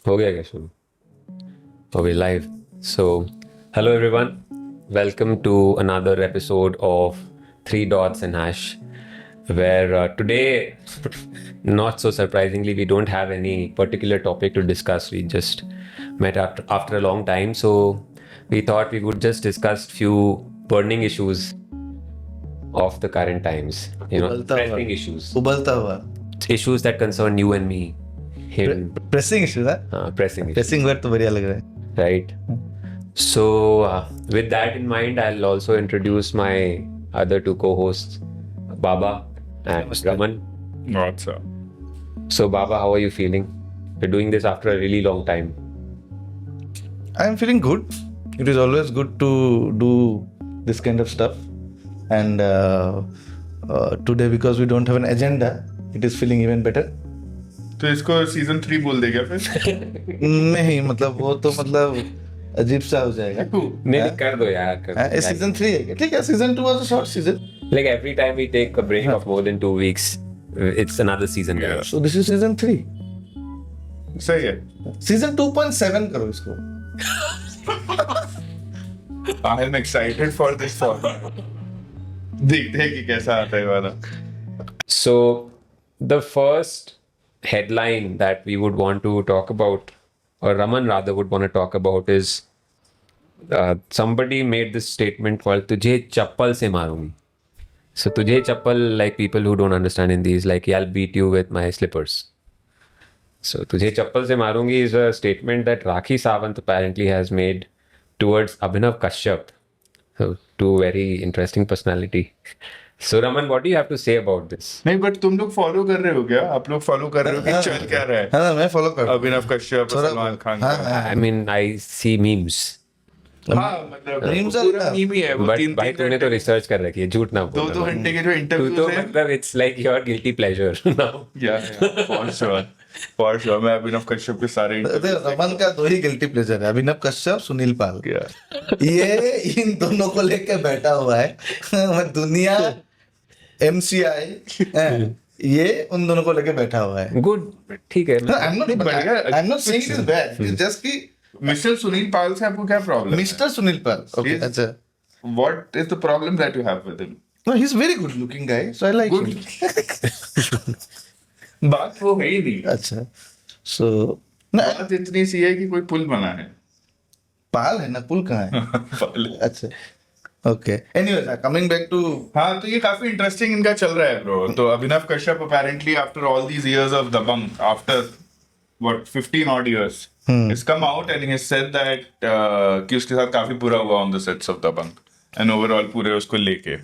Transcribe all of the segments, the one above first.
हो गया क्या शुरू? Okay, live. So, hello everyone. Welcome to another episode of Three Dots and Hash, where today, not so surprisingly, we don't have any particular topic to discuss. We just met after a long time, so we thought we would just discuss few burning issues of the current times. उबलता हुआ Pressing issues, उबलता हुआ issues that concern you and me, him. Pressing issue है Pressing issues. Pressing word तो बढ़िया लग रहा है Right. So, with that in mind, I'll also introduce my other two co-hosts, Baba and Raman. What's up? So, Baba, how are you feeling? We're doing this after a really long time. I am feeling good. It is always good to do this kind of stuff and today because we don't have an agenda it is feeling even better. तो इसको season 3 बोल देगा फिर? नहीं मतलब वो तो मतलब अजीब सा हो जाएगा नहीं कर दो यार कर सीजन 3 है क्या? ठीक है season 2 was a short season Like every time we take a break of more than 2 weeks, it's another season. Yeah. So this is season 3 सही है. सीजन 2.7 करो इसको I am excited for this format. देखते हैं कि कैसा आता है वाला. So, the first headline that we would want to talk about, or Raman rather would want to talk about, is somebody made this statement called "तुझे चप्पल से मारूंगी." So, तुझे चप्पल, like people who don't understand Hindi, is like I'll beat you with my slippers. So, तुझे चप्पल से मारूंगी is a statement that Rakhi Sawant apparently has made towards Abhinav Kashyap. So, two very interesting personality. So, Raman, what do you have to say about this? नहीं but तुम लोग follow कर रहे हो क्या? आप लोग फॉलो कर रहे हो कि चल क्या रहा है? हाँ मैं फॉलो कर अभिनव कश्यप, सलमान खान का. I mean, I see memes. हाँ मतलब Memes पूरा are- मीम ही है वो. But तीन भाई तूने तो रिसर्च कर रखी है, झूठ ना बोल. 2 घंटे के जो तू इंटरव्यूज तो है. मतलब it's like your guilty pleasure now. For sure मैं अभिनव कश्यप के सारे रमन का दो ही गिल्टी प्लेजर है अभिनव कश्यप सुनील पाल ये इन दोनों को लेके बैठा हुआ है मैं दुनिया MCI ये उन दोनों को लेके बैठा हुआ है Good, ठीक है. I'm not saying it is bad it's just कि मिस्टर सुनील पाल से आपको क्या प्रॉब्लम? मिस्टर सुनील पाल okay Yes. अच्छा What is the problem that you have with him? no he's very good looking guy so I like Good. him बात वो है ही नहीं. अच्छा so ना बात इतनी सी है कि कोई पुल बना है. पाल है ना पुल कहाँ है पाल. अच्छा okay anyway coming back to हाँ तो ये काफी इंटरेस्टिंग इनका चल रहा है ब्रो. तो Abhinav Kashyap apparently after all these years of Dabangg after what 15 odd years has come out and he has said that कि उसके साथ काफी बुरा हुआ on the sets of Dabangg and overall पूरे उसको लेके.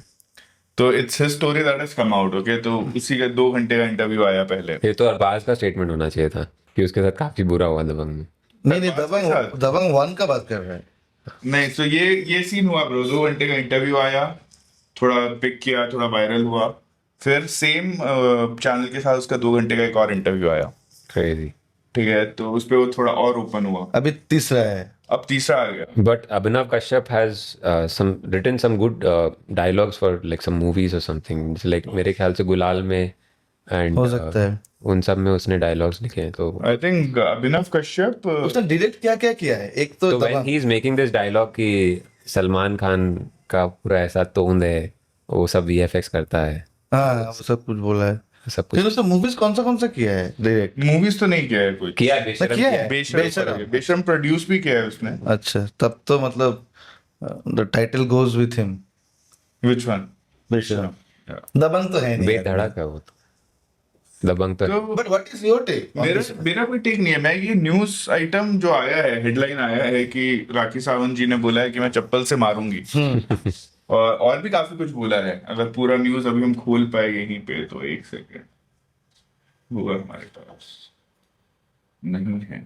तो it's his story that has come out. Okay तो उसी का 2 घंटे का इंटरव्यू आया पहले. ये तो अरबाज का स्टेटमेंट होना चाहिए था कि उसके साथ काफी बुरा हुआ दबंग में. नहीं दबंग 1 का बात कर रहे हैं नहीं तो ये सीन हुआ ब्रो. 2 घंटे का इंटरव्यू आया, थोड़ा पिक किया, थोड़ा वायरल हुआ, फिर सेम चैनल के साथ उसका 2 घंटे का एक और इंटरव्यू आया. Crazy. ठीक है तो उस पे वो थोड़ा और ओपन हुआ. अभी तीसरा है अब तीसरा आ गया. But Abhinav Kashyap has written some good dialogues for like some movies or something. It's like मेरे ख्याल से गुलाल में and हो सकता है उन सब में उसने डायलॉग्स लिखे हैं. तो आई थिंक अभिनव कश्यप उसने डायरेक्ट क्या क्या किया है एक तो when Dabangg he is making this dialogue कि सलमान खान का पूरा ऐसा तोंद है, वो सब VFX करता है, हाँ वो सब कुछ बोला है सब कुछ फिर उसने मूवीज कौन सा किया है डायरेक्ट मूवीज तो नहीं किया है कोई. किया है. बेशरम किया किया है. है. बेशरम। बेशरम प्रोड्यूस भी किया है उसने. अच्छा तब तो मतलब the title goes with him which one? बेशरम दबंग तो है नहीं बेधड़क है वो तो. दबंग तो but what is your take मेरा कोई टेक नहीं है. मैं ये न्यूज आइटम जो आया है, हेडलाइन आया है कि राखी सावंत जी ने बोला है कि मैं चप्पल से मारूंगी. और भी काफी कुछ बोला है. अगर पूरा न्यूज अभी हम खोल पाए यहीं पे तो एक सेकेंड होगा हमारे पास नहीं है.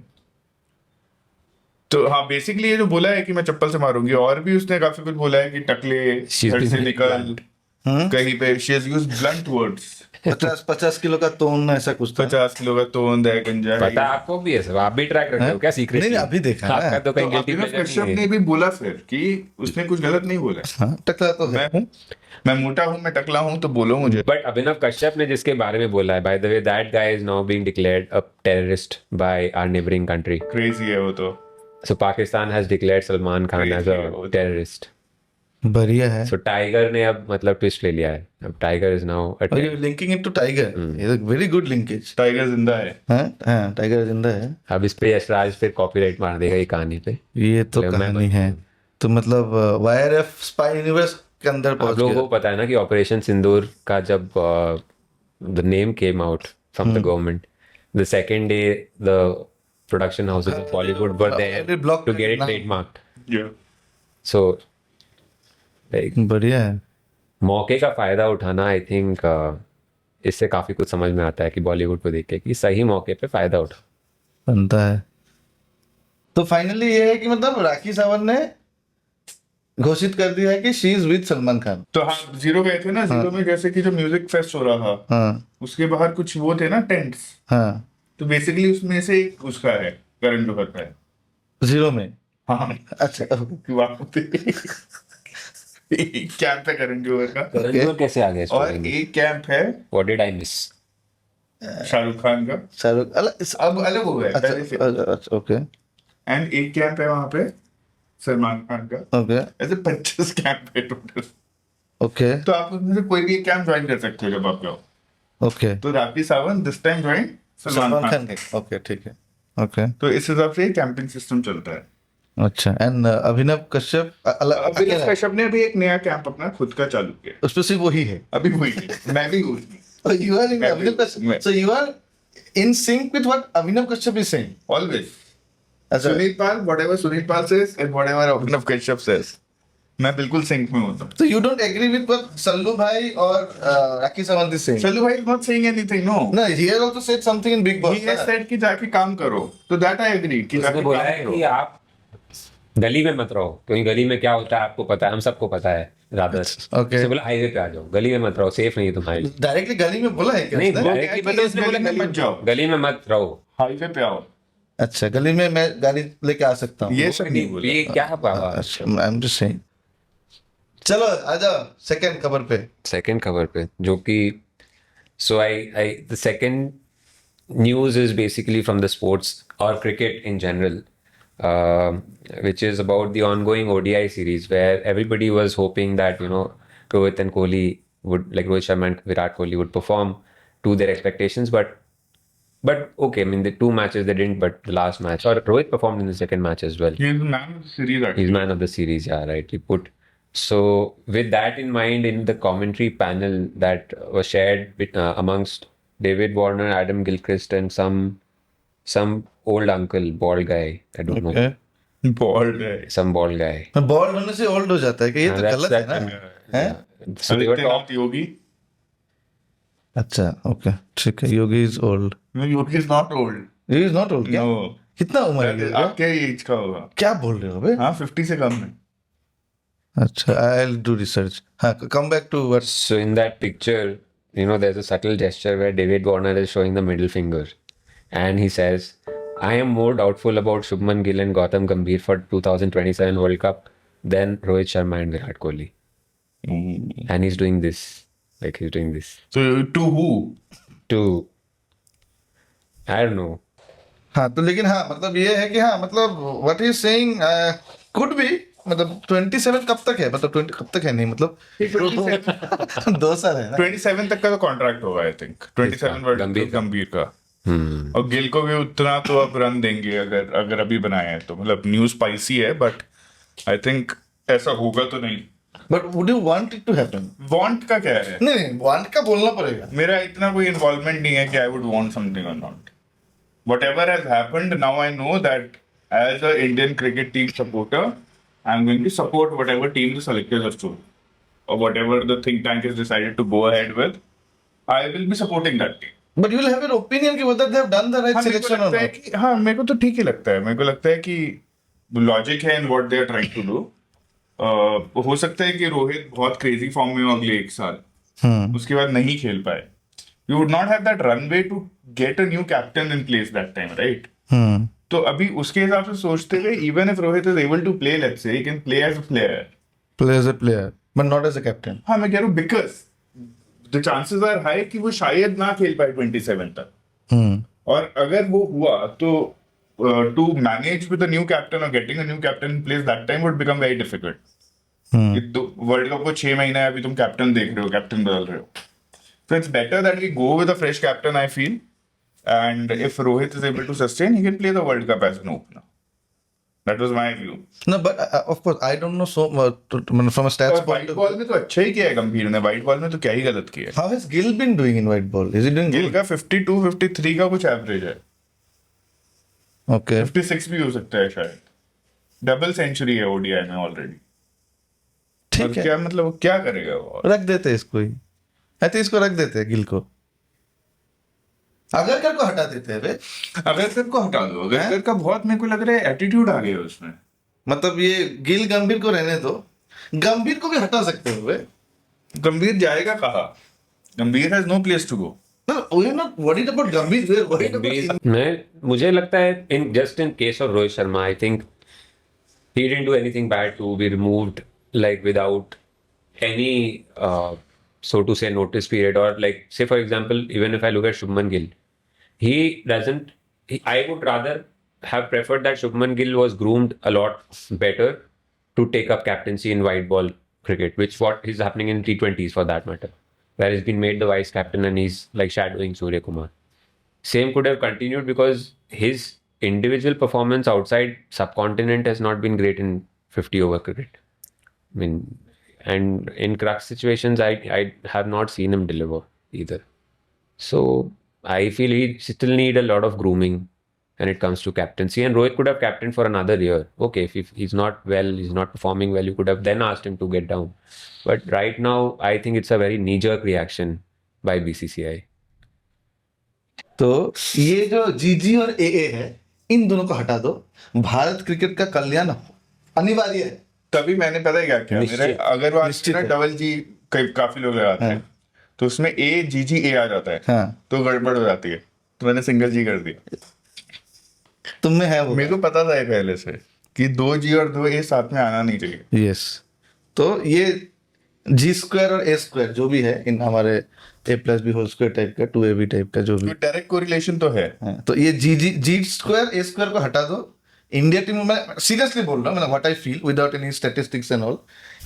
तो हाँ बेसिकली ये जो बोला है कि मैं चप्पल से मारूंगी, और भी उसने काफी कुछ बोला है कि टकले She's घर से been निकल, blunt. कहीं पे she has used blunt words. 50 kilo का तोन ऐसा कुछ था। 50 किलो का तोंद है, गंजा है। पता है आपको भी है सब, आप भी ट्रैक रखते हो क्या सीक्रेट? नहीं, अभी देखा है। आपका तो कहीं तो गिल्टी अभिनव प्लेजर कश्यप नहीं ने है। भी बोला फिर कि उसने कुछ गलत नहीं बोला। हाँ, टकला तो है। मैं मोटा हूँ, मैं टकला हूँ, तो बोलो मुझे। बट अभिनव कश्यप ने जिसके बारे में बोला है, by the way, that guy is now being declared a terrorist by our neighbouring country. Crazy है वो तो। So Pakistan has declared Salman Khan as a terrorist. बढ़िया है। So टाइगर ने अब मतलब ट्विस्ट ले लिया है. अब टाइगर इज नाउ अ और ये लिंकिंग इट टू टाइगर, ये वेरी गुड लिंकेज। टाइगर जिंदा है। हाँ, टाइगर जिंदा है। अब इस पे यशराज फिर कॉपीराइट मार देगा ये कहानी पे. ये तो मैं कहानी है। तो मतलब वाईआरएफ स्पाई यूनिवर्स के अंदर आप पहुंच लोगों गया। को पता है ना कि ऑपरेशन सिंदूर का जब the name came out from the government, the second day the production houses of Bollywood were there blocked to get it it now. Trademarked. Yeah. So like बढ़िया है। मौके का फायदा उठाना, आई थिंक इससे काफी कुछ समझ में आता है कि बॉलीवुड को देख के कि सही मौके पे फायदा उठा. बनता है। तो फाइनली ये है कि मतलब राखी सावंत ने घोषित कर दिया है कि she is with Salman Khan. तो हाँ, जीरो गए थे ना, जीरो में जैसे कि जो म्यूजिक फेस्ट हो रहा था, हाँ उसके बाहर कुछ वो थे ना टेंट्स, हाँ, तो बेसिकली उसमें से एक उसका है, करण जोहर का है। जीरो में। हाँ, अच्छा, वहाँ पे एक कैंप है करण जोहर का, कैसे आ गए इस और story में? एक कैंप है What did I miss? Shahrukh Khan का। शाहरुख अब अलग हो गया पहले से। अच्छा, ओके एंड एक कैंप है वहाँ पे सलमान खान का। ओके ऐसे 25 कैंप है टोटल। ओके तो आप उसमें से कोई भी एक कैंप ज्वाइन कर सकते हो जब आप जाओ। ओके। तो Rakhi Sawant this time join Salman Salman Khan Khan. के, ओके ठीक है, ओके तो इस हिसाब से कैंपिंग सिस्टम चलता है। अच्छा। एंड अभिनव कश्यप अभिनव अकेला है? कश्यप ने अभी एक नया कैंप अपना खुद का चालू किया। उस पे सिर्फ वही है। अभी वही है। मैं भी हूँ उसमें। You are in Abhinav Kashyap. मैं- So you are in sync with what Abhinav Kashyap is saying. Always. अच्छा, सुनील पाल, whatever Sunil Pal says and whatever Abhinav Kashyap says, मैं बिल्कुल सिंक में होता हूँ। so you don't agree with what Sallu भाई और Rakhi Sawant is saying? चलो भाई, not saying anything, no. No, he has also said something in Big Boss. He has said कि जाके काम करो, तो that I agree कि उसने जाके बोला काम है करो। कि आप गली में मत रहो, क्योंकि गली में क्या होता है आपको पता है, हम सबको पता है ज्यादा. Okay. उसने बोला हाईवे पे आ जाओ, गली में मत रहो, सेफ नहीं है तुम्हारे लिए. डायरेक्टली गली में बोला है क्या नहीं, उसने? वो directly क्या है मतलब कि उसने इस बोला गली में मत जाओ, गली में मत रहो. हाईवे पे आओ। अच्छा, गली में मैं गाड़ी लेके आ सकता हूँ। ये सब नहीं बोला। ये क्या बाबा. अच्छा, आई एम जस्ट सेइंग। चलो आ जाओ सेकंड खबर पे। सेकंड खबर पे जो कि so I the second news is basically from the sports or cricket in general, which is about the ongoing ODI series where everybody was hoping that, you know, Rohit and Kohli would, like Rohit Sharma and Virat Kohli would perform to their expectations, but okay, I mean the two matches they didn't, but the last match, or Rohit performed in the second match as well. He is the man of the series actually. He's man of the series, yeah, rightly put. So, with that in mind, in the commentary panel that was shared amongst David Warner, Adam Gilchrist, and some old uncle, bald guy, I don't know, Okay. Bald है। some bald guy. Bold होने से old हो जाता है कि ये तो That's- गलत है that- ना? हैं? So they were Adityanath Yogi. अच्छा, ओके ठीक है। योगी is old. No, Yogi is not old. Yogi is not old क्या? No. कितना उम्र है योगी का? आपके एज का होगा। क्या बोल रहे हो बे? हाँ, 50 से कम है। अच्छा, आई विल डू रिसर्च। हाँ, come back to what. So in that picture, you know, there's a subtle gesture where David Warner is showing the middle finger, and he says, "I am more doubtful about Shubman Gill and Gautam Gambhir for 2027 World Cup than Rohit Sharma and Virat Kohli." And he's doing this, like he's doing this So to who? to, I don't know. हाँ, तो लेकिन हाँ मतलब ये है कि हाँ मतलब what is saying could be, मतलब 27 कब तक है, मतलब 20 कब तक है, नहीं मतलब 2 साल है ना। 27 तक का तो कॉन्ट्रैक्ट होगा आई थिंक। 27 वर्ल्ड गंभीर कप का। गंभीर का। Hmm. और गिल को भी उतना तो अब रन देंगे अगर अभी बनाया है तो। मतलब न्यूज़ स्पाइसी है, बट आई थिंक ऐसा होगा तो नहीं। But would you want it to happen? Want का क्या है? नहीं, वांट का बोलना पड़ेगा। मेरा इतना कोई इन्वॉल्वमेंट नहीं है कि आई वुड वांट समथिंग और not. Whatever has happened, now I know that as a Indian cricket team supporter, I'm going to support whatever team the selectors have chosen, or whatever the think tank has decided to go ahead with. I will be supporting that team. But you will have an opinion कि whether they have done the right हाँ, मेरे को selection or लगता है not. कि हाँ, मेरे को तो ठीक ही लगता है। मेरे को लगता है कि लॉजिक है in what they are trying to do. हो सकता है कि रोहित बहुत क्रेजी फॉर्म में हो अगले एक साल, उसके बाद नहीं खेल पाए. You would not have that runway to get a new captain in place that time, right? तो अभी उसके हिसाब से सोचते हुए, even if Rohit is able to play, let's say he can play as a player. Play as a player, but not as a captain. हाँ, मैं कह रहा हूँ because the chances are high कि वो शायद ना खेल पाए 27 तक. और अगर वो हुआ तो to manage with a new captain और getting a new captain in place that time would become very difficult. World cup को 6 महीने अभी तुम कैप्टन देख रहे हो, कैप्टन बदल रहे हो. So it's better that we go with a fresh captain, I feel. And if Rohit is able to sustain, he can play the World Cup as an opener. That was my view. No, but of course, I don't know so much from a stats और point white of ball view. में तो अच्छा ही किया है गंभीर ने. white ball में तो क्या ही गलत किया है. How has Gill been doing in white ball? Is he doing Gill good? का 52, 53 का कुछ एवरेज है. Okay. 56 भी हो सकता है शायद. डबल सेंचुरी है ओडीआई में ऑलरेडी. ठीक है. क्या मतलब वो क्या करेगा वो? रख देते हैं इसको ही. I think इसको रख देते हैं गिल को. अगरकर को हटा देते हैं वे. अगरकर को हटा दो. अगरकर का बहुत मेरे को लग रहा है एटीट्यूड आ गया है उसमें. मतलब ये गिल गंभीर को रहने दो. गंभीर को भी हटा सकते हो वे. गंभीर जाएगा कहाँ? Gambhir has no place to go. No, we're not worried about Gambhir. We're worried about. मुझे लगता है in just in case of Rohit Sharma, I think he didn't do anything bad to be removed like without any so to say notice period, or like say for example, even if I look at Shubman Gill, he doesn't I would rather have preferred that Shubman Gill was groomed a lot better to take up captaincy in white ball cricket, which what is happening in T20s for that matter, where he's been made the vice captain and he's like shadowing Surya Kumar. Same could have continued because his individual performance outside subcontinent has not been great in 50 over cricket. I mean, and in crux situations, I have not seen him deliver either. So I feel he still need a lot of grooming when it comes to captaincy. And Rohit could have captained for another year. Okay, if he's not well, he's not performing well, you could have then asked him to get down. But right now, I think it's a very knee-jerk reaction by BCCI. तो ये जो जीजी और एए है, इन दोनों को हटा दो. भारत क्रिकेट का कल्याण अनिवार्य है. तभी मैंने पता है क्या किया. निश्चित- मेरे अगर वो निश्चित ना है. डबल जी काफी लोग लगाते हैं, तो उसमें ए जी जी ए आ जाता है, हाँ. तो गड़बड़ हो जाती है. तो मैंने सिंगल जी कर दिया. तुम में है वो. मेरे को पता था ये पहले से कि 2 जी और 2 ए साथ में आना नहीं चाहिए. यस. तो ये जी स्क्वायर और ए स्क्वायर जो भी है इन हमारे a plus b whole square type का 2ab टाइप का जो भी डायरेक्ट कोरिलेशन तो है. है, तो ये जी स्क्वायर ए स्क्वायर को हटा दो. इंडिया टीम में सीरियसली बोल रहा हूँ, मतलब what I feel without any statistics and all,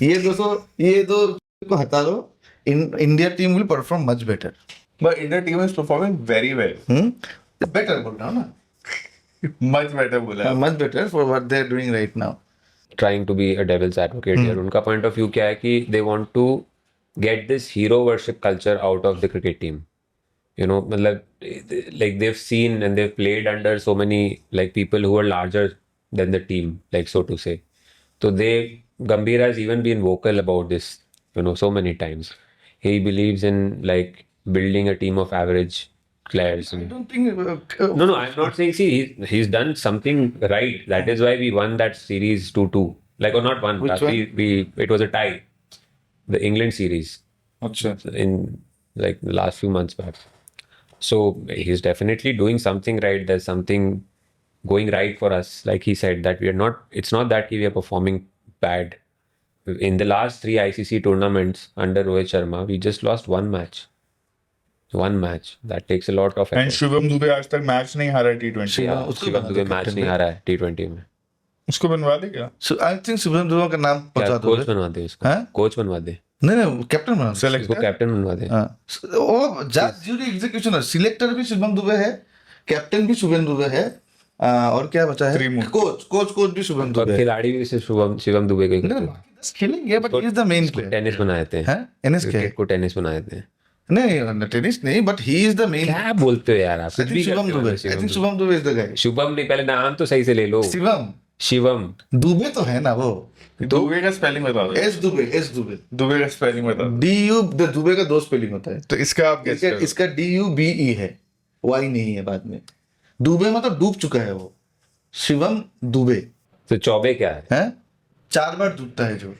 ये दो को हटा दो. India team will perform much better. But India team is performing very well. Better बोल रहा हूँ ना. मच बेटर बोला. Much better for what they are doing right now. Trying to be a devil's advocate here. उनका point of view क्या है कि they want to get this hero worship culture out of the cricket team. You know, मतलब like they've seen and they've played under so many like people who are larger than the team, like so to say. So Gambhir has even been vocal about this, you know, so many times. He believes in like building a team of average players. I don't think No, I'm not saying. See, he's done something right. That is why we won that series 2-2. Like, or not won. Which one? It was a tie. The England series अच्छा. in like the last few months back. So he's definitely doing something right. There's something going right for us. Like he said, that we are not. It's not that we are performing bad. In the last 3 ICC tournaments under Rohit Sharma, we just lost one match. One match. That takes a lot of effort. And Shubham Dubey आज तक match नहीं हारा T20. Yeah, उसको शिवम बना दुबे दो match captain नहीं में. हारा है T20 में. उसको बनवा दे क्या? आई थिंक शुभम दुबे का नाम पहुंचा दो. कोच बनवा दे उसको. हाँ? कोच बनवा दे. नहीं कैप्टन बना दो. उसको सेलेक्टर. कैप्टन बनवा दे. हाँ. वो जस्ट ज्यूरी एग्जीक्यूशनर. सिलेक्टर भी शुभम दुबे है, कैप्टन भी शुभम दुबे है, और क्या बचा है? त्रिमूर्ति. कोच भी शुभम और दुबे है. खिलाड़ी भी सिर्फ शिवम दुबे को ही करते हैं. खेलेंगे but he is the main player. Tennis बना देते हैं. हैं? एनएस क्या है? क्रिकेट को टेनिस बना देते हैं. नहीं टेनिस नहीं, but he is the main. क्या बोलते हो यार आप? I think Shubham Dubey. I think Shubham Dubey is the guy. Shubham नहीं, पहले नाम तो सही से ले लो. शिवम शिवम. दुबे तो है ना वो. दुबे का स्पेलिंग बता दो. एस दुबे. दुबे का स्पेलिंग बता दो. DU दुबे का 2 स्पेलिंग होता है. तो इसका आप गेस करो. इसका DUBE है, Y नहीं है बाद में. दुबे मतलब डूब चुका है वो. शिवम दुबे तो चौबे क्या है? हैं? 4 बार डूबता है जो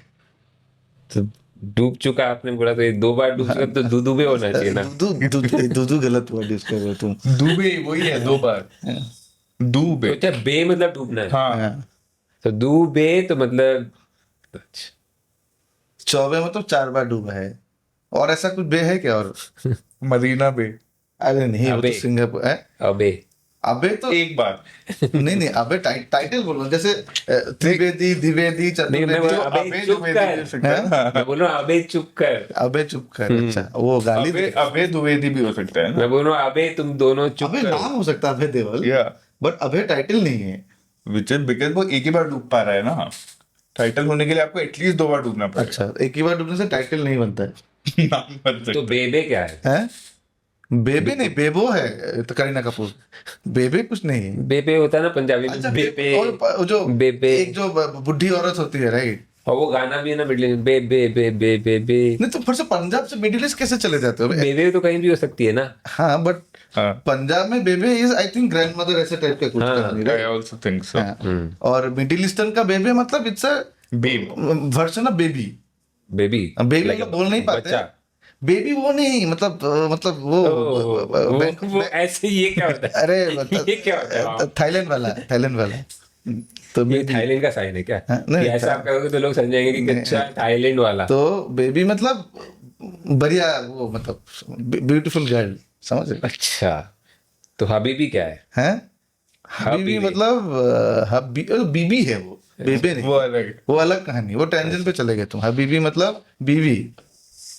तो डूब चुका आपने बोला, तो ये 2 बार डूब चुका, तो डूबे होना चाहिए ना। दूधू गलत वर्ड यूज कर रहे हो तुम। दुबे वही है 2 बार। दुबे। तो अच्छा, बे मतलब डूबना है। हाँ हाँ। तो डूबे तो मतलब चौबे मतलब 4 बार डूबा है। और ऐसा कुछ बे है क्या? और मदीना बे अरे नहीं, वो तो अबे। सिंगापुर है। अबे अबे तो एक बार। नहीं, अबे टाइटल बोलो, जैसे त्रिवेदी, द्विवेदी, नहीं, मैं चतुर्वेदी। बोला, अबे अबे चुप द्विवेदी कर। भी हो सकता है ना। मैं बोल रहा हूँ अबे चुप कर। अबे चुप कर। अच्छा, वो गाली अबे दे। अबे द्विवेदी भी हो सकता है ना। मैं बोल रहा हूँ अबे तुम दोनों चुप अबे करो। नाम हो सकता है अभय देवल, या बट अभय टाइटल नहीं है। विच इज बिकॉज वो एक ही बार डूब पा रहा है ना। टाइटल होने के लिए आपको एटलीस्ट 2 बार डूबना पड़ेगा। अच्छा, एक ही बार डूबने से टाइटल नहीं बनता है। नाम बन तो सकता बेबे क्या है? हैं? बेबे नहीं, बेबो है तो करीना कपूर। बेबे कुछ नहीं है। बेबे होता है ना पंजाबी अच्छा, में, बेबे। और जो बेबे। एक जो बुढ़ी औरत होती है, राइट? और वो गाना भी है ना मिडल में, बेबे बेबे बेबे। नहीं तो फिर से पंजाब से मिडिल ईस्ट कैसे चले जाते हो? बेबे तो कहीं भी हो सकती है ना। हाँ, बट हाँ। पंजाब में बेबे is I think grandmother, ऐसे टाइप का कुछ हाँ। कहानी, I right? Also think so. हाँ। और मिडिल ईस्टर्न का बेबे मतलब it's a babe. Version of baby. Baby. Baby Like मतलब a बोल नहीं पाते। बच्चा। बेबी वो नहीं, मतलब वो वो ऐसे, ये क्या होता है? अरे ये क्या होता है? मतलब थाईलैंड वाला। तो ये बेबी, थाईलैंड का साइन है क्या? हाँ, नहीं, कि ऐसा आप कहोगे तो लोग समझेंगे कि अच्छा थाईलैंड वाला। तो बेबी मतलब बढ़िया, वो मतलब ब्यूटीफुल गर्ल, समझ रहे अच्छा, तो हबीबी क्या है? हैं? हबीबी मतलब बीबी है वो, बेबे नहीं। वो अलग है। वो अलग कहानी, वो टेंशन पे चले गए तुम। हबीबी मतलब बीवी,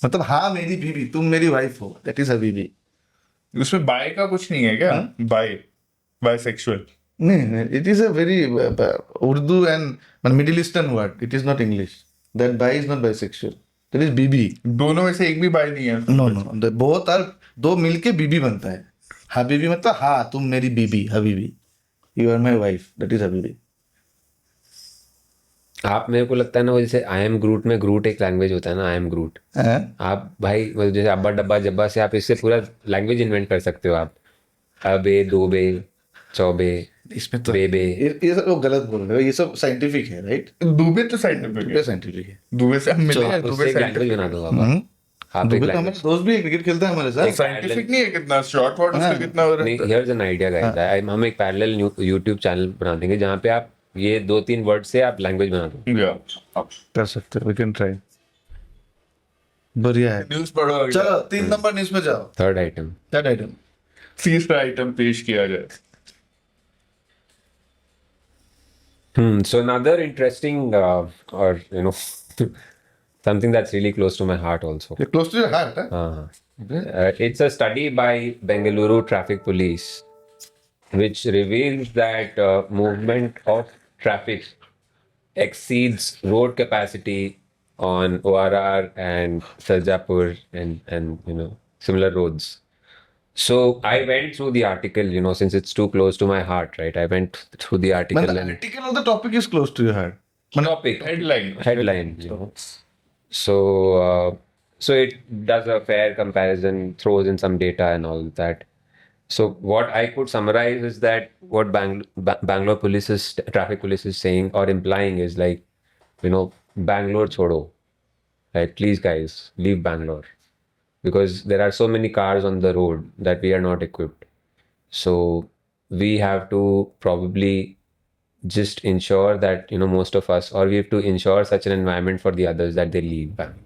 मतलब हाँ मेरी बीवी, तुम मेरी वाइफ हो, दैट इज हबीबी। उसमें बाय का कुछ नहीं है क्या? Bi bisexual. नहीं, it is a very Urdu and Middle Eastern word, it is not English. That bi is not bisexual, that is bibi. दोनों में से एक भी बाय नहीं है। नो, बोथ आर, दो मिलके बीबी बनता है। हबीबी मतलब हाँ तुम मेरी बीबी, हबीबी, you are my wife, that is हबीबी। आप, मेरे को लगता है ना, वो जैसे आई एम ग्रूट में, ग्रूट एक लैंग्वेज होता है ना, आई एम ग्रूट। हैं? आप भाई मतलब जैसे अब्बा डब्बा जब्बा से आप इससे पूरा लैंग्वेज इन्वेंट कर सकते हो आप। अबे, दोबे, चौबे, इसमें तो बेबे। ये सब लोग गलत बोल रहे हो, ये सब साइंटिफिक है, राइट? दुबे तो साइंटिफिक है। साइंटिफिक है। दुबे से हम मिले हैं। आप उससे दुबे एक लैंग्वेज बना दो बाबा। आप एक दुबे तो हमारे लैंग्वेज। दोस्त भी क्रिकेट खेलता है हमारे साथ। साइंटिफिक नहीं है कितना शॉर्ट वर्ड उसका कितना हो रहा नहीं, है। हियर्स एन आइडिया गाइस, हम एक पैरेलल यूट्यूब चैनल बना देंगे जहाँ पे आप ये 2-3 वर्ड से आप लैंग्वेज बना दो। या कर सकते हो, वी कैन ट्राई। बढ़िया है। न्यूज़ पढ़ो अगला। चलो 3 नंबर न्यूज पे जाओ। Third item. Third item. तीसरा आइटम पेश किया जाए। So another interesting, or something that's really close to my heart also. ये क्लोज टू योर हार्ट है? It's a study by Bengaluru Traffic Police, which reveals that movement of traffic exceeds road capacity on ORR and Sarjapur and similar roads. So I went through the article, since it's too close to my heart, right? I went through the article मतलब and article of the topic is close to your heart. topic headline. headline. So so it does a fair comparison, throws in some data and all that. So what I could summarize is that what Bangalore traffic police is saying or implying is like, Bangalore chodo, right? Please guys, leave Bangalore, because there are so many cars on the road that we are not equipped. So we have to probably just ensure that most of us, or we have to ensure such an environment for the others that they leave Bangalore.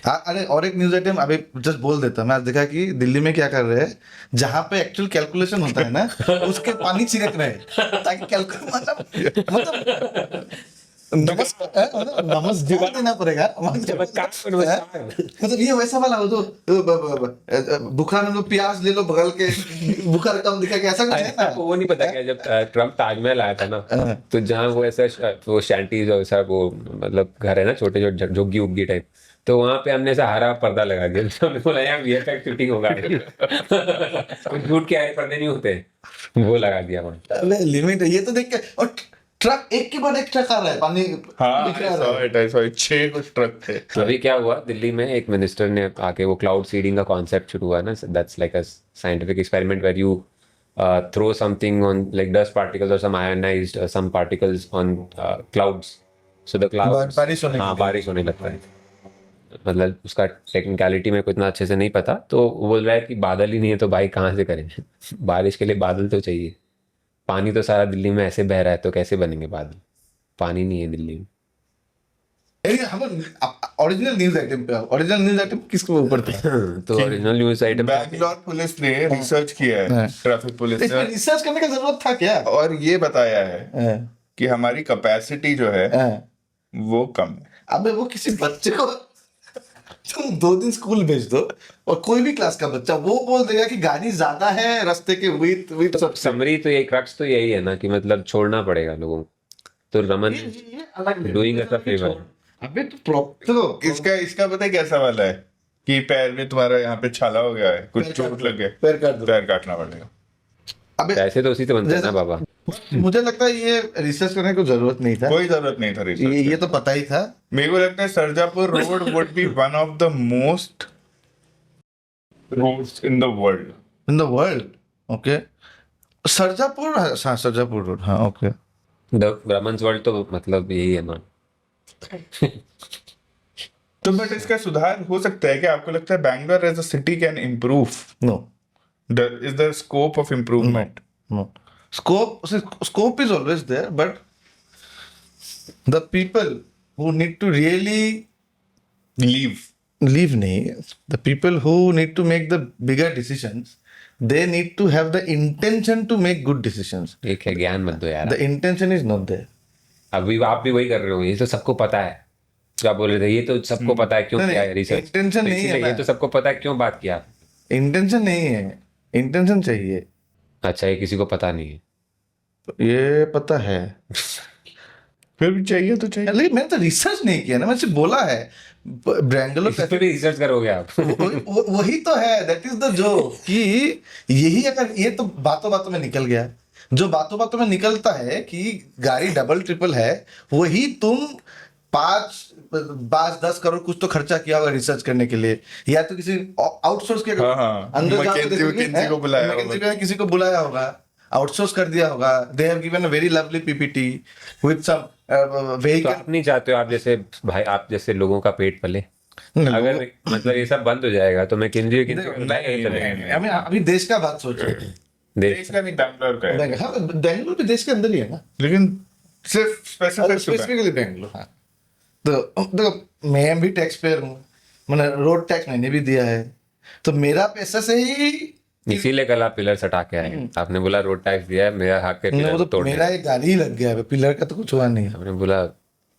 अरे और एक news item अभी just बोल देता, मैं आज देखा कि दिल्ली में क्या कर रहे हैं, जहां पे एक्चुअल कैलकुलेशन होता है ना उसके पानी छिड़क रहे हैं ताकि कैलकुलेट मतलब नमस्कार देना पड़ेगा। मतलब ये वैसा वाला हो जो बुखार में लो प्याज ले लो बगल के, बुखार कम दिखा के, ऐसा कुछ है ना? आपको वो नहीं पता क्या, जब ट्रम्प ताजमहल आया था ना, तो जहाँ वो ऐसा वो शैंटीज और ऐसा वो मतलब घर है ना छोटे छोटे झुग्गी उग्गी टाइप, तो वहां पे हमने ऐसा हरा पर्दा लगा दिया। तो हमने बोला यार वीएफएक्स शूटिंग होगा। कुछ झूठ के हरे पर्दे नहीं होते, वो लगा दिया वहां। लिमिट है ये तो देख के। और ट्रक एक के बाद एक ट्रक आ रहा है, पानी हाँ, दिख रहा है। I saw it. 6 कुछ ट्रक थे। अभी क्या हुआ दिल्ली में, एक मिनिस्टर ने आके वो क्लाउड सीडिंग का कॉन्सेप्ट शुरू हुआ ना, that's like a scientific experiment where you throw something on like dust particles or some ionized some particles on clouds, so the cloud बारिश होने हाँ बारिश होने लगता है। मतलब उसका टेक्निकलिटी में को इतना अच्छे से नहीं पता, तो वो बोल रहा है कि बादल ही नहीं है तो भाई कहाँ से करें बारिश के लिए बादल तो चाहिए। पानी तो सारा दिल्ली में ऐसे बह रहा है तो कैसे बनेंगे बादल, पानी नहीं है दिल्ली में। हम ओरिजिनल न्यूज आइटम किसके ऊपर था? तो original news item Bangalore police ने रिसर्च किया है, ट्रैफिक पुलिस इसमें ने, रिसर्च करने का जरूरत था क्या? और ये बताया है हाँ, कि हमारी कैपेसिटी जो है हाँ। वो कम है। अबे वो किसी बच्चे को तुम 2 दिन स्कूल भेज दो और कोई भी क्लास का बच्चा वो बोल देगा कि गाड़ी ज्यादा है रास्ते के विथ सब समरी तो यही क्रक्स तो यही है ना कि मतलब छोड़ना पड़ेगा लोगों को। तो रमन ये अलग है। Doing a favour. अबे तो इसका पता है कैसा वाला है कि पैर में तुम्हारा यहाँ पे छाला हो गया है, कुछ चोट लग गया, पैर काट दो। पैर काटना पड़ेगा। अबे ऐसे तो उसी से बनता है ना बाबा। मुझे लगता है ये रिसर्च करने की जरूरत नहीं था, कोई जरूरत नहीं था रिसर्च। ये तो पता ही था। मेरे को लगता है Sarjapur road would be one of the most roads in the world. In the world, okay. Sarjapur, हाँ सरजापुर रोड, हाँ ओके। द रमन्स वर्ल्ड तो मतलब यही है ना। तो बट इसका सुधार हो सकता है क्या? आपको लगता है Bangalore as a city can improve? No is the scope of improvement? No scope is always there, but the people who need to really leave leave nahi, the people who need to make the bigger decisions, they need to have the intention to make good decisions. एक है ज्ञान मत दो यार। The intention is not there. अभी आप भी वही कर रहे हो, ये तो सबको पता है जो आप बोल रहे थे, ये तो सबको पता है क्यों नहीं, किया है रिसर्च। intention नहीं है ये ना। तो सबको पता है क्यों बात किया। Intention नहीं है, intention चाहिए। अच्छा ये किसी को पता नहीं है। ये पता है, फिर भी चाहिए तो चाहिए। लेकिन मैंने तो रिसर्च नहीं किया ना, मैंने सिर्फ बोला है बैंगलोर इस पे भी रिसर्च करोगे आप। वही तो है, दैट इज द जो कि यही अगर ये तो बातों बातों में निकल गया, जो बातों बातों में निकलता है कि गाड़ी डबल ट्रिपल है, वही तुम 5-10 करोड़ कुछ तो खर्चा किया होगा रिसर्च करने के लिए, या तो किसी आउटसोर्स के हाँ, अंदर जाके McKinsey देखोगे, McKinsey को बुलाया होगा। McKinsey ने किसी को बुलाया होगा, आउटसोर्स कर दिया होगा। They have given a very lovely PPT with some तो व्हीकल। आप नहीं चाहते हो आप जैसे भाई आप जैसे लोगों का पेट पले? नहीं, अगर मतलब ये सब बंद हो जाएगा तो मैं किंजी अभी देश का बात सोचो, देश का नहीं, बैंगलोर का है। हाँ, बेंगलुरु भी देश के अंदर ही है ना, लेकिन सिर्फ स्पेसिफिक स्पेसिफिकली बेंगलुरु। हाँ, तो देखो मैं भी टैक्स पेयर हूँ, मैंने रोड टैक्स मैंने भी दिया है, तो मेरा पैसा से ही इसीलिए कल आप पिलर सटा के आए। आपने बोला रोड टैक्स दिया है, मेरा हक के वो पिलर तो तोड़ मेरा दिया। एक गाड़ी ही लग गया है, पिलर का तो कुछ हुआ नहीं है। आपने बोला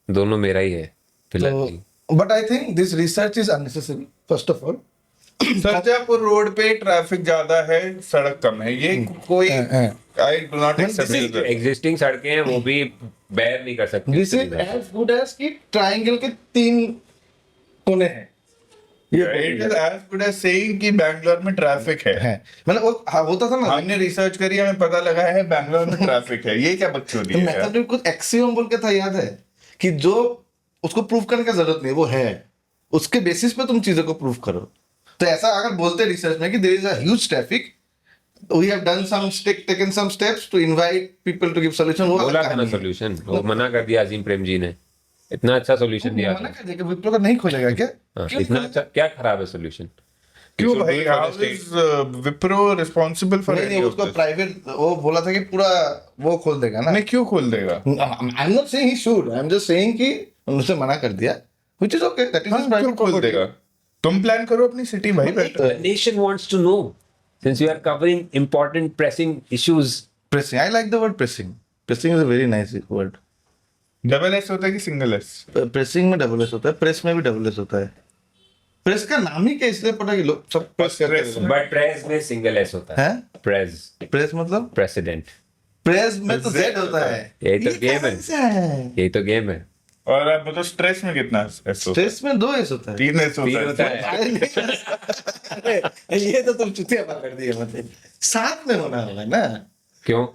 दोनों मेरा ही है पिलर की। तो but I think this research is unnecessary first of all. Sarjapur road पे ट्रैफिक ज्यादा है, सड़क कम है, ये कोई I do not accept. Existing सड़कें हैं वो भी बेयर नहीं कर सकती। This is as good as कि ट्रायंगल के 3 कोने हैं। It is as good as saying कि बैंगलोर में ट्रैफिक है। मतलब वो होता था ना, हमने रिसर्च करी, हमें पता लगा है बैंगलोर में ट्रैफिक है। ये क्या बकचोदी है यार? मैथड कुछ एक्सियम बोल के था, याद है कि जो उसको प्रूव करने की जरूरत नहीं, वो है, उसके बेसिस पे तुम चीजों को प्रूव करो। तो ऐसा अगर बोलते रिसर्च में कि there is a huge traffic, we have done some taken some steps to invite people to give solution, वो बोला था ना सॉल्यूशन, वो मना कर दिया अजीम प्रेम जी ने। इतना अच्छा सॉल्यूशन दिया मना कर दिया कि विप्रो का नहीं खोलेगा क्या? हाँ, क्यों इतना अच्छा क्या खराब है सॉल्यूशन? क्यों भाई? How is Wipro responsible for नहीं, उसको प्राइवेट वो बोला था कि पूरा वो खोल देगा ना। नहीं, क्यों खोल देगा? I am not saying he should, I am just saying कि उनसे मना कर दिया, which is okay, that is क्यों प्राइवेट खोल देगा? तुम प्लान करो अपनी सिटी भाई, better. The nation wants to know since you are covering important pressing issues. Pressing, I like the word pressing. Pressing is a very nice word. Double S होता है कि सिंगल एस? प्रेसिंग में double S होता है, press में भी double S होता है। प्रेस का नाम ही क्या इसलिए पड़ा कि लोग सब प्रेस करते हैं। But press में single S होता है। हैं? Press, प्रेस मतलब president. प्रेस में तो जेड होता है। यही तो ये गेम है। कैसा है? यही तो गेम है। और आप बताओ स्ट्रेस में कितना एस होता है? स्ट्रेस में 2 एस होता है। 3 एस तीन होता होता है। है। अरे, ये तो तुम चुतिया कर दिए, मतलब साथ में होना होगा ना, क्यों?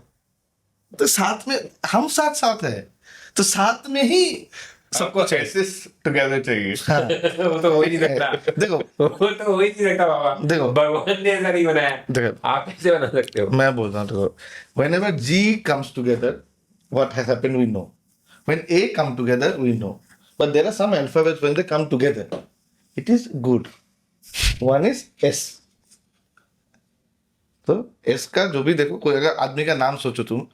तो साथ में हम साथ है, तो साथ में ही सबको एसेस टुगेदर चाहिए। हाँ, वो तो हो ही नहीं सकता। देखो वो तो हो ही नहीं सकता बाबा। देखो। भगवान ने ऐसा नहीं बनाया। देखो। आप कैसे बना सकते हो? मैं बोल रहा हूँ, देखो, whenever G comes together, what has happened we know. When A come together, we know. But there are some alphabets when they come together, it is good. One is S. तो S का जो भी देखो, कोई अगर आदमी का नाम सोचो तुम,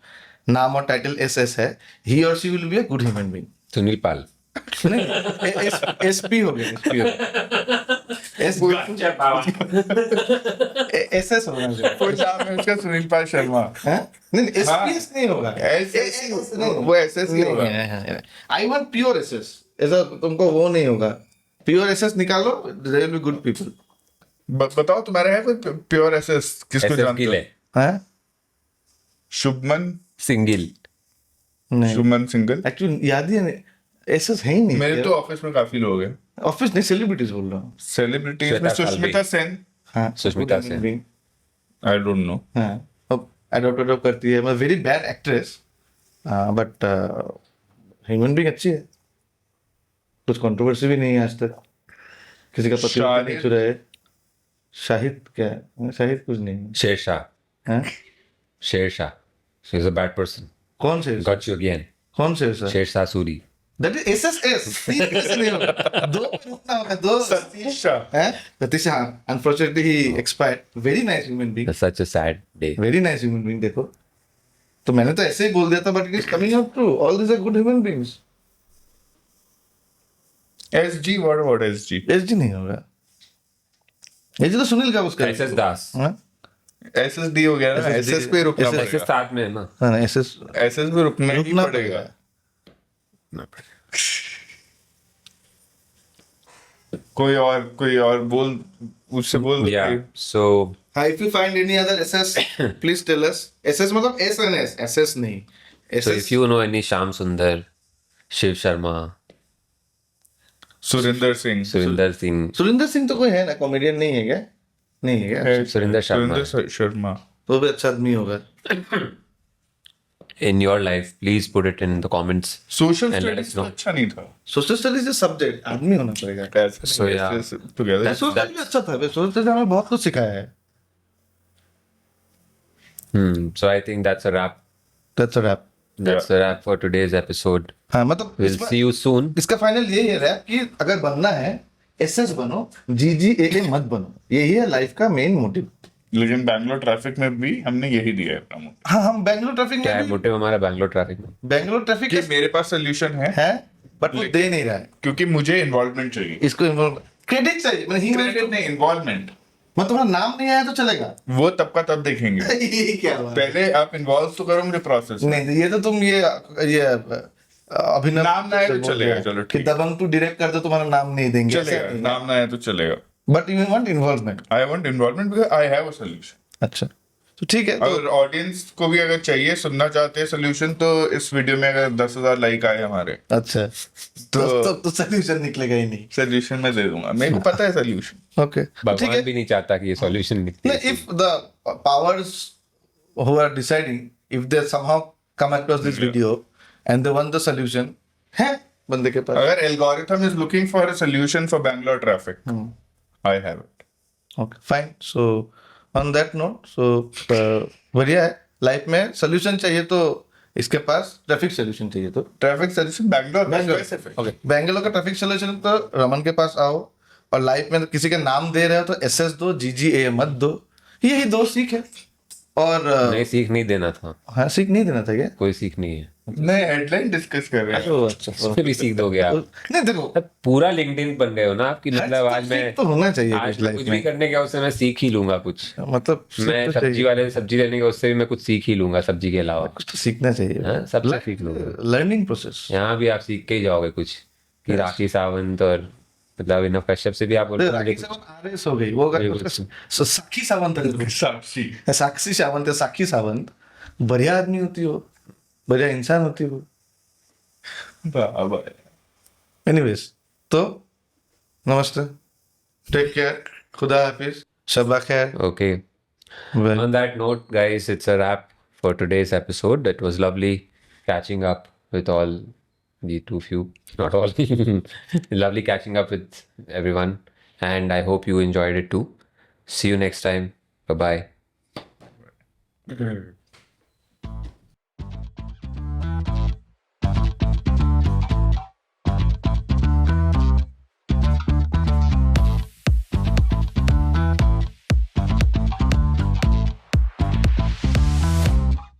नाम और टाइटल SS है, he or she will be a good human being. Sunil Pal. नहीं, SP हो गया, SP हो गया. SS होना चाहिए. कोई नाम है उसका सुनील पाल शर्मा. हैं? नहीं SPS नहीं होगा. वो SS ही होगा. I want pure SS. ऐसा तुमको वो नहीं होगा. Pure SS निकालो, there will be good people. बताओ तुम्हारे है कोई प्योर एसएस किसको जानते हो? हैं? शुभमन सिंगिल. नहीं. शुभमन सिंगल. एक्चुअली याद ही नहीं. SS है ही नहीं. मेरे तो ऑफिस में काफी लोग हैं. ऑफिस नहीं, सेलिब्रिटीज बोल रहा हूँ. सेलिब्रिटीज में श्वेता सुष्मिता सेन. हाँ. Sushmita good human Sen. being. I don't know. हाँ. अब अडॉप्ट करती है. Very bad actress. But human being अच्छी है. कुछ कंट्रोवर्सी भी नहीं है आज तक. किसी का पति नहीं छुड़ा है. शाहिद क्या है? शाहिद कुछ नहीं. शेरशाह. हैं? Sher Shah. She is a bad person. कौन से? Got you again. कौन से sir? Sher Shah Suri. That is SSS. नहीं होगा. दो पे रुकना होगा. दो. सतीश शाह. हैं? Satish Shah. Unfortunately he expired. Very nice human being. That's such a sad day. Very nice human being. देखो. तो मैंने तो ऐसे ही बोल दिया था, but it is coming out true. All these are good human beings. SG what about SG? SG नहीं होगा. SG तो सुनील का उसका. SS दास. हाँ? SSD हो गया ना. SSD SS पे रुकना SS SS पड़ेगा. साथ में है ना. हाँ, SS SS पे रुकना ही रुकना पड़ेगा. कोई और बोल उससे बोल. Yeah. So हाँ, if you find any other SS, please tell us. SS मतलब S and S. SS नहीं. so if you know any Sham Sundar, Shiv Sharma, Surinder Singh. Surinder Singh, Surinder Singh तो कोई है ना, कॉमेडियन नहीं है क्या? नहीं है क्या? Surinder Sharma, Surinder Sharma. तो भी अच्छा आदमी होगा. in your life, please put it in the comments. Social And let us studies तो know. अच्छा नहीं था. Social studies is subject. आदमी होना पड़ेगा. So, yeah. Together. Social studies अच्छा था. सोशल स्टडीज हमें बहुत कुछ सिखाया है. So I think that's a wrap. That's a wrap. That's a wrap for today's episode. हाँ, मतलब We'll इसमें- see you soon. इसका फाइनल यही है रैप कि अगर बनना है SS बनो, GGAA मत बनो. यही है लाइफ का मेन मोटिव. लेकिन बैंगलोर ट्रैफिक में भी हमने यही दिया है प्रमोद. हाँ, हम बैंगलोर ट्रैफिक क्या है में भी मोटिव हमारा बैंगलोर ट्रैफिक में? बैंगलोर ट्रैफिक कि मेरे पास सोल्यूशन है बट वो दे नहीं रहा है. क्योंकि मुझे इन्वॉल्वमेंट चाहिए. इसको इन्वॉल्व क्रेडिट चाहिए. मतलब ही क्रेडिट नहीं, इन्वॉल्वमेंट. मतलब तुम्हारा नाम नहीं आया तो चलेगा. वो तब का तब देखेंगे. ये क्या बात है? पहले आप इन्वॉल्व तो करो मुझे प्रोसेस. नहीं, ये तो तुम ये अभिनव नाम ना आए तो बोल चलेगा, रहे हो चलो कि ठीक. दबंग टू डायरेक्ट कर दो, तुम्हारा नाम नहीं देंगे. चलेगा, नाम ना आए तो चलेगा. But you want involvement. I want involvement because I have a solution. अच्छा, तो ठीक है. अगर ऑडियंस को भी अगर चाहिए, सुनना चाहते हैं सोल्यूशन, तो इस वीडियो में अगर 10,000 लाइक आए हमारे, अच्छा, तो सोल्यूशन निकलेगा ही नहीं. सोल्यूशन मैं दे दूंगा. मेरे को पता है सोल्यूशन. ओके, ठीक भगवान है. भी नहीं चाहता कि ये सॉल्यूशन निकले. If the powers who are deciding, if they somehow come across this video and they want the solution, है बंदे के पास. अगर algorithm is looking for a solution for Bangalore traffic, I have it. Okay, fine. So on that note, बढ़िया है. Life में solution चाहिए तो इसके पास ट्रैफिक सोल्यूशन चाहिए तो ट्रैफिक सोल्यूशन बैंगलोर में बैंगलोर. स्पेसिफिक. ओके, बैंगलोर का ट्रैफिक सोल्यूशन तो रमन के पास आओ. और लाइफ में किसी का नाम दे रहे हो तो SS दो, GGA मत दो. यही दो सीख है. और नहीं, सीख नहीं देना था. हाँ, सीख नहीं देना था क्या? कोई सीख नहीं है. नहीं, हेडलाइन डिस्कस कर रहे हैं. अच्छा, उसमें भी सीख दोगे आप. नहीं देखो, अब पूरा लिंक्डइन बन गए हो ना आपकी. मतलब आज मैं सीख तो होना चाहिए आज कुछ मैं लाइफ कुछ भी में. करने गया उससे मैं सीख ही लूंगा कुछ. मतलब सीख मैं तो सब्जी चाहिए. वाले से सब्जी लेने गया उससे भी मैं कुछ सीख ही लूंगा सब्जी के अलावा. कुछ तो सीखना चाहिए. हाँ, सबसे सीख लूंगा. Learning process. यहाँ भी आप सीख के ही जाओगे कुछ. कि राखी सावंत और मतलब अभिनव कश्यप से भी आप बोलते राखी सावंत RS हो गई. वो वही अगर कुछ. साक्षी सावंत है. साक्षी. साक्षी सावंत है. साक्षी सावंत बढ़िया आदमी होती हो, बढ़िया इंसान होती हो. बाबा. एनीवेज, तो नमस्ते, टेक केयर, खुदा हाफिज, शबा खैर. Okay. Well, On that note, guys, it's a wrap for today's episode. It was lovely catching up with all the too few, not all. Lovely catching up with everyone. And I hope you enjoyed it too. See you next time. Bye bye.